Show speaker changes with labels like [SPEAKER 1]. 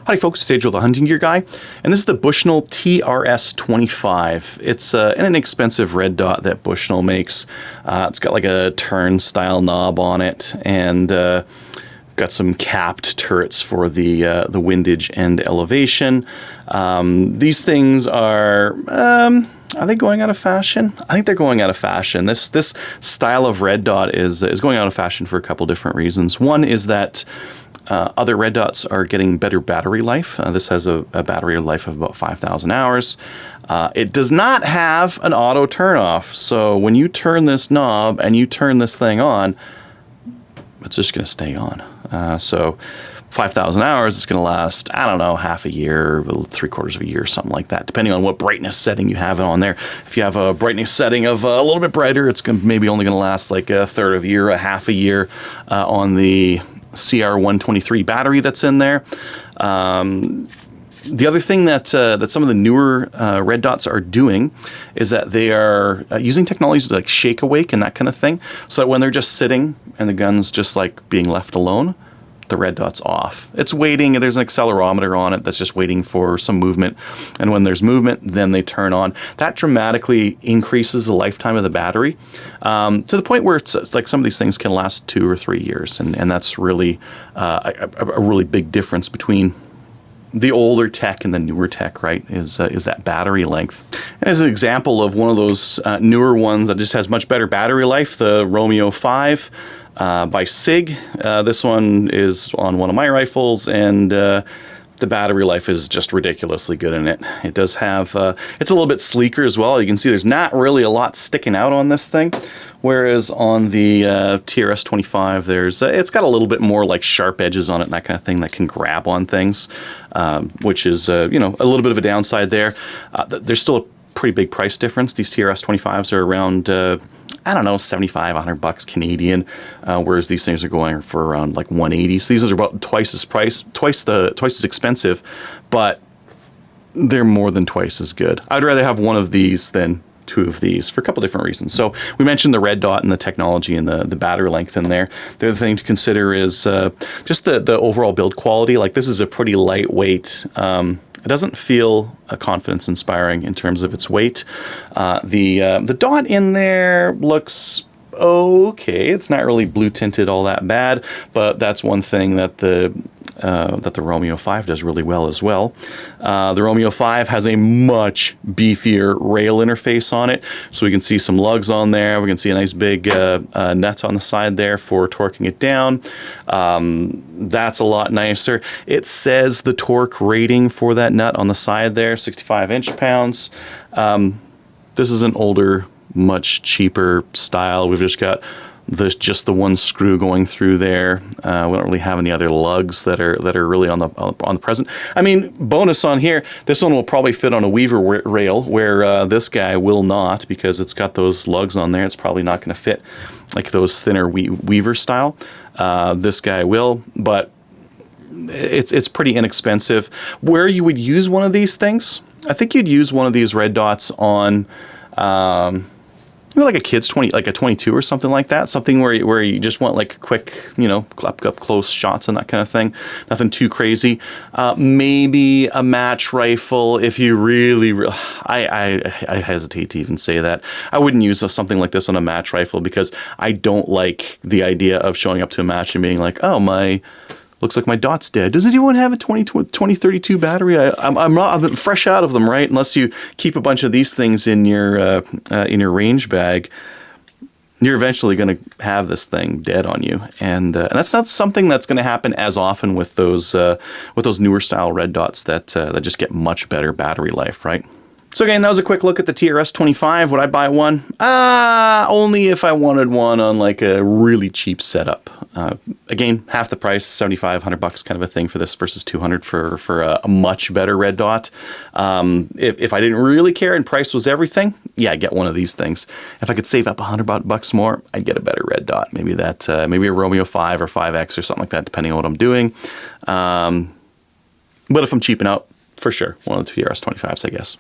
[SPEAKER 1] Howdy folks, it's Angel the Hunting Gear Guy, and this is the Bushnell TRS25. It's an inexpensive red dot that Bushnell makes. It's got like a turn-style knob on it, and got some capped turrets for the windage and elevation. These things are they going out of fashion? I think they're going out of fashion. This style of red dot is going out of fashion for a couple different reasons. One is that other red dots are getting better battery life. This has a battery life of about 5,000 hours. It does not have an auto turn off. So when you turn this knob and you turn this thing on, it's just going to stay on. So 5,000 hours, it's going to last, I don't know, half a year, 3/4 of a year, something like that, depending on what brightness setting you have it on there. If you have a brightness setting of a little bit brighter, it's maybe only going to last like a third of a year, a half a year on the CR123 battery that's in there. The other thing that some of the newer red dots are doing is that they are using technologies like shake awake and that kind of thing, so that when they're just sitting and the gun's just like being left alone, the red dot's off. It's waiting, and there's an accelerometer on it that's just waiting for some movement. And when there's movement, then they turn on. That dramatically increases the lifetime of the battery to the point where it's like some of these things can last 2 or 3 years. And that's really a really big difference between the older tech and the newer tech, right, is that battery length. And as an example of one of those newer ones that just has much better battery life, the Romeo 5 by SIG. This one is on one of my rifles, and the battery life is just ridiculously good in it. It does have, it's a little bit sleeker as well. You can see there's not really a lot sticking out on this thing, whereas on the TRS25, it's got a little bit more like sharp edges on it and that kind of thing that can grab on things, which is, a little bit of a downside there. There's still a pretty big price difference. These TRS25s are around, I don't know, 75, 100 bucks Canadian, whereas these things are going for around like 180. So these are about twice as expensive, but they're more than twice as good. I'd rather have one of these than 2 of these for a couple different reasons. So we mentioned the red dot and the technology and the battery length in there. The other thing to consider is just the overall build quality. Like, this is a pretty lightweight. It doesn't feel confidence inspiring in terms of its weight. The dot in there looks okay. It's not really blue tinted all that bad, but that's one thing that the Romeo 5 does really well as well. The Romeo 5 has a much beefier rail interface on it, so we can see some lugs on there. We can see a nice big nut on the side there for torquing it down. That's a lot nicer. It says the torque rating for that nut on the side there, 65 inch-pounds. This is an older, much cheaper style. We've just got just the one screw going through there. We don't really have any other lugs that are really on the present. I mean, bonus on here, this one will probably fit on a Weaver rail, where this guy will not, because it's got those lugs on there. It's probably not going to fit like those thinner Weaver style. This guy will, but it's pretty inexpensive. Where you would use one of these things, I think you'd use one of these red dots on like a kid's 20, like a 22 or something like that. Something where you just want like quick, up close shots and that kind of thing. Nothing too crazy. Maybe a match rifle if you really I hesitate to even say that. I wouldn't use something like this on a match rifle, because I don't like the idea of showing up to a match and being like, oh, looks like my dot's dead. Does anyone have a 2032 battery? I'm fresh out of them, right? Unless you keep a bunch of these things in your range bag, you're eventually going to have this thing dead on you, and that's not something that's going to happen as often with those newer style red dots that just get much better battery life, right? So again, that was a quick look at the TRS25. Would I buy one? Only if I wanted one on like a really cheap setup. Again, half the price, 75, 100 bucks kind of a thing for this versus 200 for a much better red dot. If I didn't really care and price was everything, yeah, I'd get one of these things. If I could save up 100 bucks more, I'd get a better red dot. Maybe maybe a Romeo 5 or 5X or something like that, depending on what I'm doing. But if I'm cheaping out, for sure, one of the TRS25s, I guess.